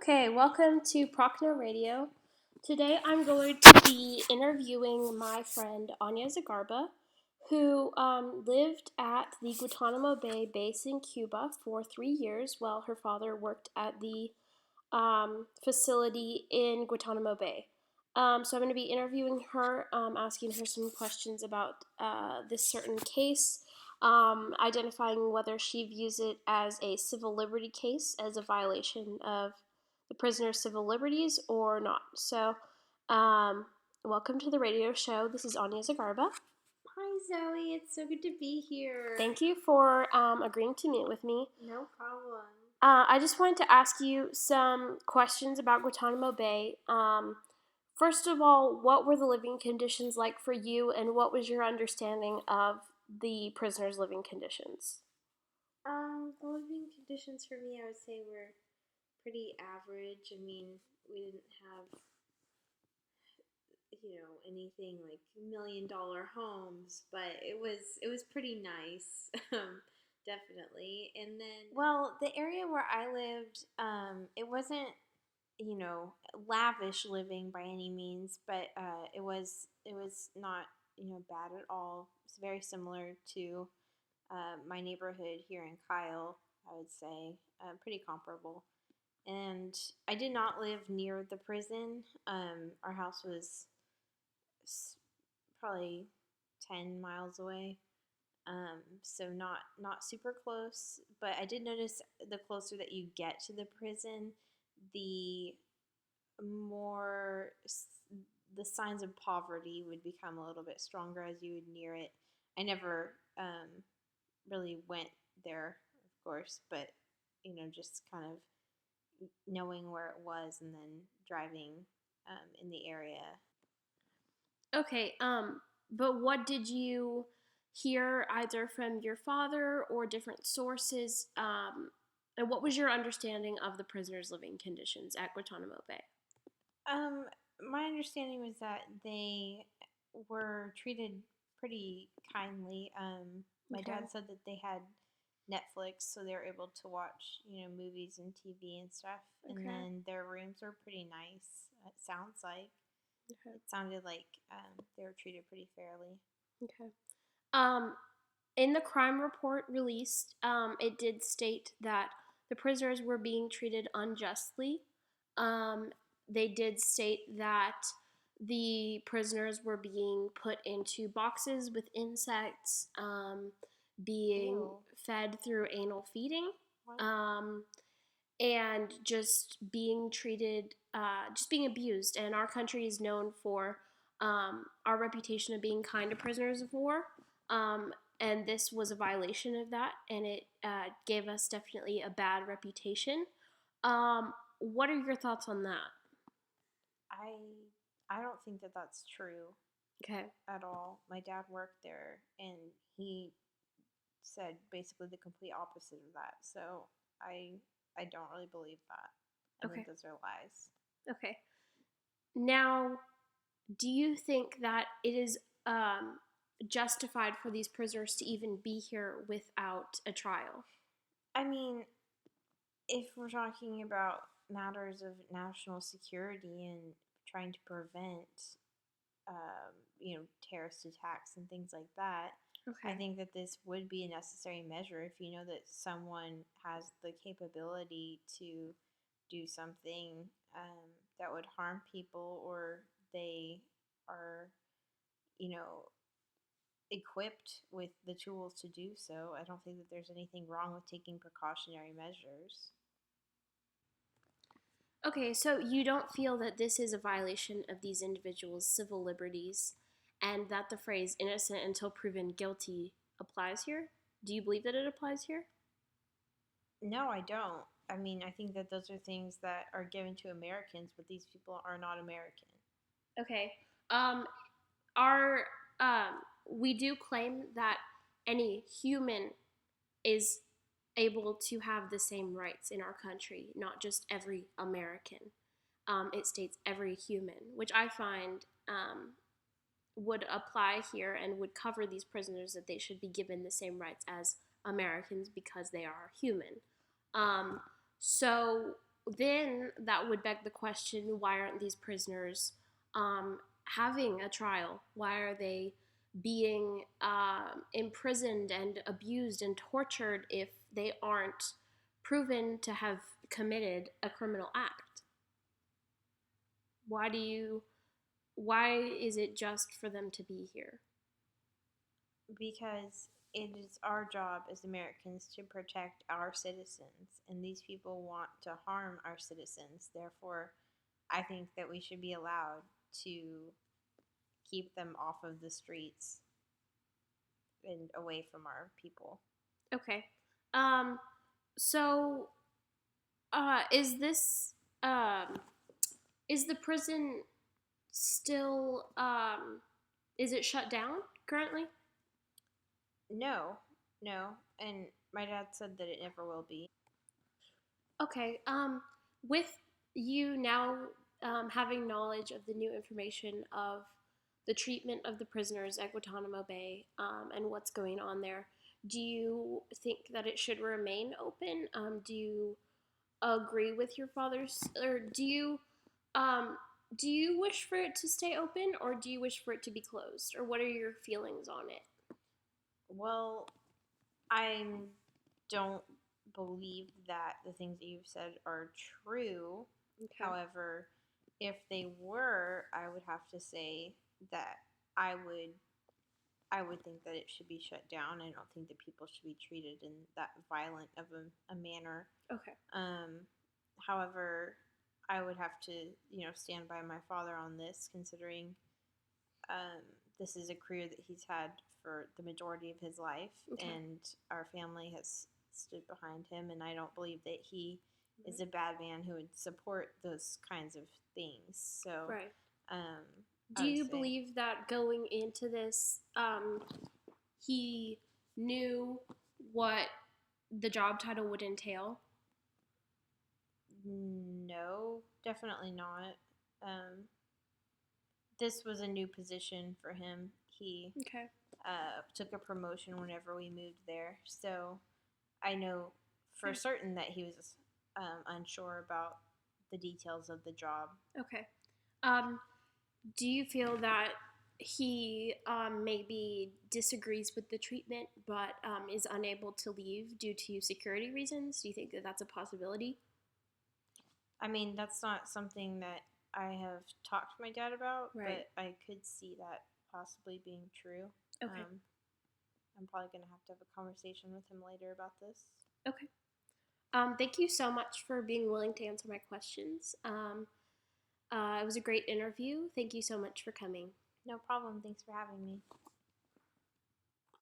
Okay, welcome to Procno Radio. Today I'm going to be interviewing my friend Anya Zagarba, who lived at the Guantanamo Bay base in Cuba for 3 years while her father worked at the facility in Guantanamo Bay. So I'm going to be interviewing her, asking her some questions about this certain case, identifying whether she views it as a civil liberty case, as a violation of the prisoner's civil liberties, or not. So, welcome to the radio show. This is Anya Zagarba. Hi Zoe, it's so good to be here. Thank you for agreeing to meet with me. No problem. I just wanted to ask you some questions about Guantanamo Bay. First of all, what were the living conditions like for you, and what was your understanding of the prisoners' living conditions? The living conditions for me, I would say, were pretty average. I mean, we didn't have, anything like $1 million homes, but it was pretty nice, definitely. And then, well, the area where I lived, it wasn't lavish living by any means, but it was not bad at all. It's very similar to my neighborhood here in Kyle. I would say pretty comparable. And I did not live near the prison. Our house was probably 10 miles away. So not super close, but I did notice the closer that you get to the prison, the more the signs of poverty would become a little bit stronger as you would near it. I never really went there, of course, but just kind of knowing where it was and then driving in the area. Okay, but what did you hear either from your father or different sources? And what was your understanding of the prisoners' living conditions at Guantanamo Bay? Um, my understanding was that they were treated pretty kindly. My Okay. dad said that they had Netflix, so they were able to watch, movies and TV and stuff. And Okay. then their rooms were pretty nice. It sounds like Okay. it sounded like they were treated pretty fairly. Okay. In the crime report released, it did state that the prisoners were being treated unjustly. They did state that the prisoners were being put into boxes with insects, being Ew. fed through anal feeding, What? and just being treated, just being abused. And our country is known for our reputation of being kind to prisoners of war. And this was a violation of that, and it gave us definitely a bad reputation. What are your thoughts on that? I I don't think that that's true Okay. at all. My dad worked there, and he said basically the complete opposite of that. So I don't really believe that. I Okay. think those are lies. Okay. Now, do you think that it is justified for these prisoners to even be here without a trial? I mean, if we're talking about matters of national security and trying to prevent, terrorist attacks and things like that, Okay. I think that this would be a necessary measure if you know that someone has the capability to do something that would harm people, or they are, you know, equipped with the tools to do so. I don't think that there's anything wrong with taking precautionary measures. Okay, so you don't feel that this is a violation of these individuals' civil liberties and that the phrase innocent until proven guilty applies here? Do you believe that it applies here? No, I don't. I mean, I think that those are things that are given to Americans, but these people are not American. Okay. Um, our we do claim that any human is able to have the same rights in our country, not just every American. It states every human, which I find would apply here and would cover these prisoners, that they should be given the same rights as Americans because they are human. Um, so then that would beg the question, why aren't these prisoners having a trial? Why are they being imprisoned and abused and tortured if they aren't proven to have committed a criminal act? Why do you why is it just for them to be here? Because it is our job as Americans to protect our citizens, and these people want to harm our citizens. Therefore, I think that we should be allowed to keep them off of the streets and away from our people. Okay. Um so is this is the prison still is it shut down currently? No, no, and my dad said that it never will be. Okay. With you now having knowledge of the new information of the treatment of the prisoners at Guantanamo Bay and what's going on there, do you think that it should remain open? Do you agree with your father's, or um, do you wish for it to stay open, or do you wish for it to be closed, or what are your feelings on it? Well, I don't believe that the things that you've said are true. Okay. However, if they were, I would have to say that I would I would think that it should be shut down. I don't think that people should be treated in that violent of a manner. Okay. Um, however, I would have to, stand by my father on this, considering um, this is a career that he's had for the majority of his life, Okay. and our family has stood behind him. And I don't believe that he Mhm. is a bad man who would support those kinds of things. So, Right. um, Do I would you say believe that going into this, he knew what the job title would entail? no, definitely not. Um, this was a new position for him. He Okay. took a promotion whenever we moved there. So I know for Okay. certain that he was unsure about the details of the job. Okay. Um, do you feel that he maybe disagrees with the treatment but is unable to leave due to security reasons? Do you think that that's a possibility? I mean, that's not something that I have talked to my dad about, Right. but I could see that possibly being true. Okay. Um, I'm probably going to have a conversation with him later about this. Okay. Thank you so much for being willing to answer my questions. It was a great interview. Thank you so much for coming. No problem. Thanks for having me.